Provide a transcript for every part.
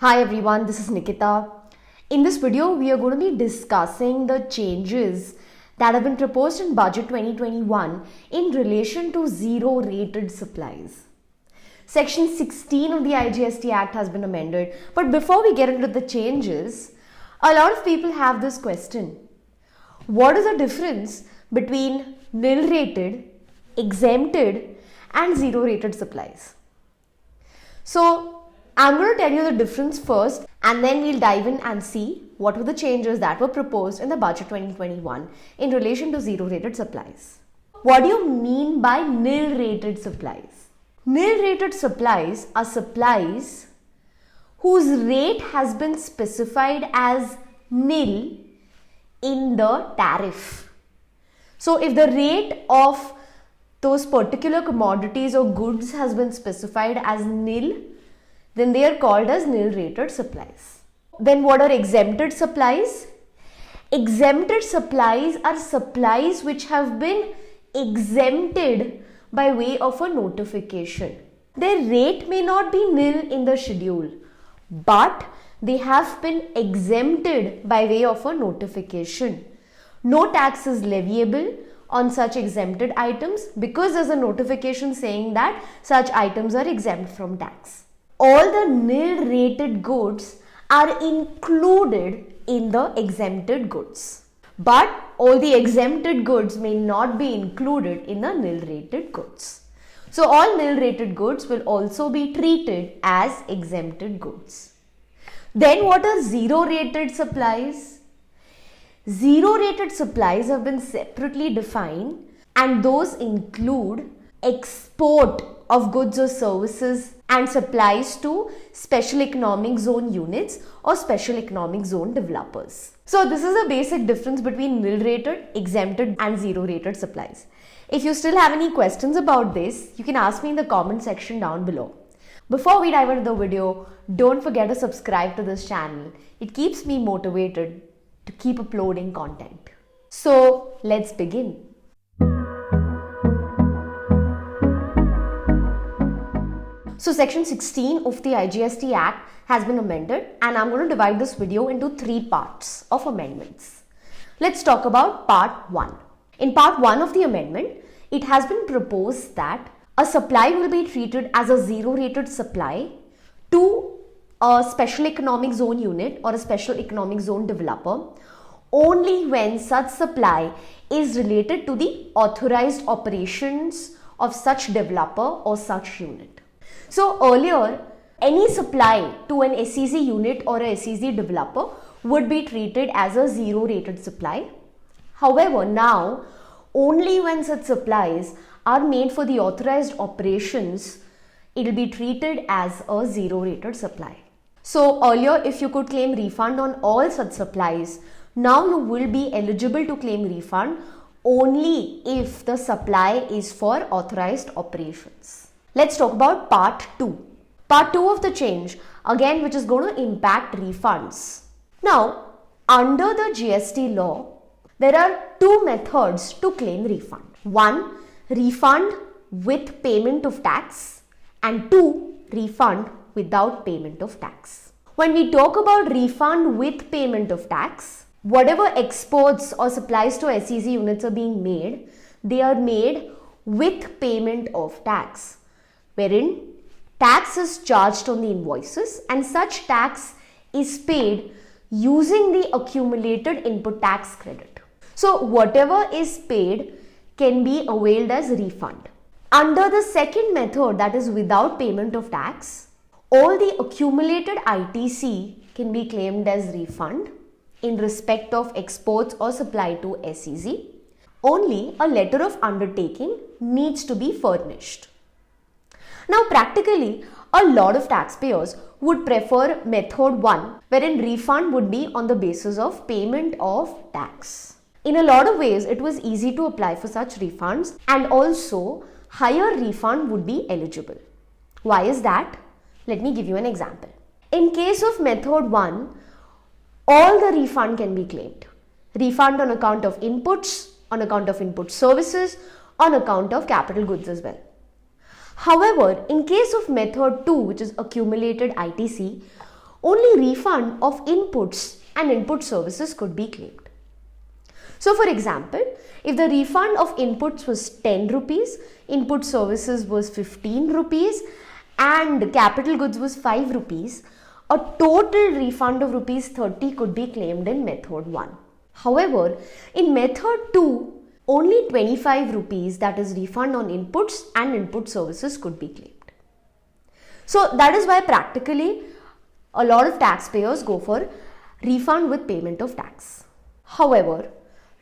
Hi everyone, this is Nikita. In this video, we are going to be discussing the changes that have been proposed in Budget 2021 in relation to zero rated supplies. Section 16 of the IGST Act has been amended. But before we get into the changes, a lot of people have this question. What is the difference between nil rated, exempted and zero rated supplies? So I'm going to tell you the difference first and then we'll dive in and see what were the changes that were proposed in the Budget 2021 in relation to zero rated supplies. What do you mean by nil rated supplies? Nil rated supplies are supplies whose rate has been specified as nil in the tariff. So if the rate of those particular commodities or goods has been specified as nil, then they are called as nil rated supplies. Then what are exempted supplies? Exempted supplies are supplies which have been exempted by way of a notification. Their rate may not be nil in the schedule, but they have been exempted by way of a notification. No tax is leviable on such exempted items because there's a notification saying that such items are exempt from tax. All the nil rated goods are included in the exempted goods. But all the exempted goods may not be included in the nil rated goods. So all nil rated goods will also be treated as exempted goods. Then what are zero rated supplies? Zero rated supplies have been separately defined and those include export of goods or services and supplies to special economic zone units or special economic zone developers. So this is a basic difference between nil rated, exempted and zero rated supplies. If you still have any questions about this, you can ask me in the comment section down below. Before we dive into the video, don't forget to subscribe to this channel. It keeps me motivated to keep uploading content. So let's begin. So section 16 of the IGST Act has been amended and I'm going to divide this video into 3 parts of amendments. Let's talk about part 1. In part 1 of the amendment, it has been proposed that a supply will be treated as a zero rated supply to a special economic zone unit or a special economic zone developer only when such supply is related to the authorized operations of such developer or such unit. So earlier, any supply to an SEZ unit or a SEZ developer would be treated as a zero rated supply. However, now only when such supplies are made for the authorized operations, it will be treated as a zero rated supply. So earlier, if you could claim refund on all such supplies, now you will be eligible to claim refund only if the supply is for authorized operations. Let's talk about part 2. Part 2 of the change, again, which is going to impact refunds. Now, under the GST law, there are 2 methods to claim refund. 1, refund with payment of tax, and 2, refund without payment of tax. When we talk about refund with payment of tax, whatever exports or supplies to SEZ units are being made, they are made with payment of tax, wherein tax is charged on the invoices and such tax is paid using the accumulated input tax credit. So whatever is paid can be availed as refund. Under the second method, that is without payment of tax, all the accumulated ITC can be claimed as refund in respect of exports or supply to SEZ. Only a letter of undertaking needs to be furnished. Now practically, a lot of taxpayers would prefer method 1, wherein refund would be on the basis of payment of tax. In a lot of ways, it was easy to apply for such refunds and also higher refund would be eligible. Why is that? Let me give you an example. In case of method 1, all the refund can be claimed. Refund on account of inputs, on account of input services, on account of capital goods as well. However, in case of method 2, which is accumulated ITC, only refund of inputs and input services could be claimed. So for example, if the refund of inputs was 10 rupees, input services was 15 rupees and capital goods was 5 rupees, a total refund of rupees 30 could be claimed in method 1. However, in method 2, only 25 rupees, that is refund on inputs and input services, could be claimed. So that is why practically a lot of taxpayers go for refund with payment of tax. However,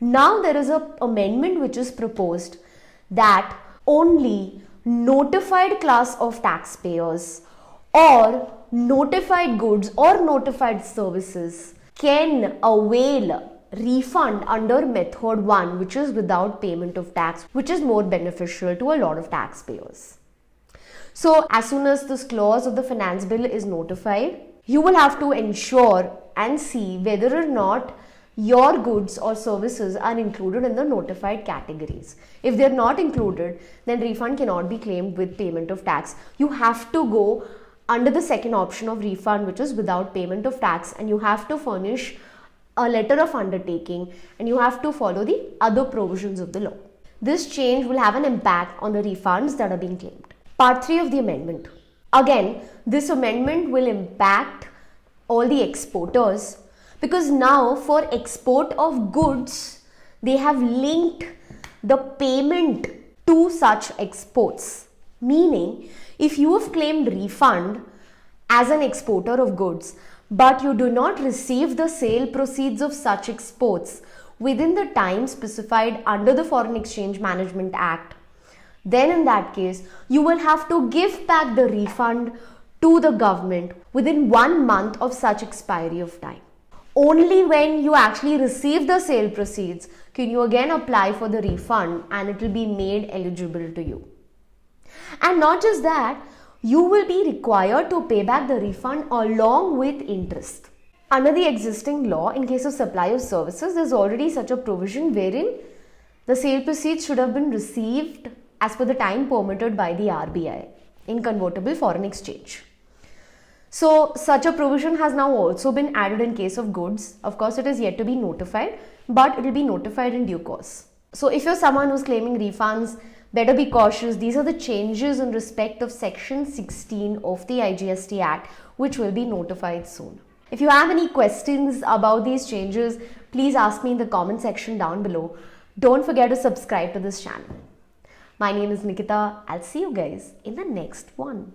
now there is an amendment which is proposed that only notified class of taxpayers or notified goods or notified services can avail refund under method 1, which is without payment of tax, which is more beneficial to a lot of taxpayers. So as soon as this clause of the finance bill is notified, you will have to ensure and see whether or not your goods or services are included in the notified categories. If they are not included, then refund cannot be claimed with payment of tax. You have to go under the second option of refund, which is without payment of tax, and you have to furnish a letter of undertaking and you have to follow the other provisions of the law. This change will have an impact on the refunds that are being claimed. Part 3 of the amendment. Again, this amendment will impact all the exporters, because now for export of goods, they have linked the payment to such exports. Meaning, if you have claimed refund as an exporter of goods, but you do not receive the sale proceeds of such exports within the time specified under the Foreign Exchange Management Act, then in that case, you will have to give back the refund to the government within 1 month of such expiry of time. Only when you actually receive the sale proceeds can you again apply for the refund and it will be made eligible to you. And not just that, you will be required to pay back the refund along with interest. Under the existing law, in case of supply of services, there is already such a provision wherein the sale proceeds should have been received as per the time permitted by the RBI in convertible foreign exchange. So such a provision has now also been added in case of goods. Of course, it is yet to be notified, but it will be notified in due course. So if you're someone who's claiming refunds, better be cautious. These are the changes in respect of section 16 of the IGST Act, which will be notified soon. If you have any questions about these changes, please ask me in the comment section down below. Don't forget to subscribe to this channel. My name is Nikita. I'll see you guys in the next one.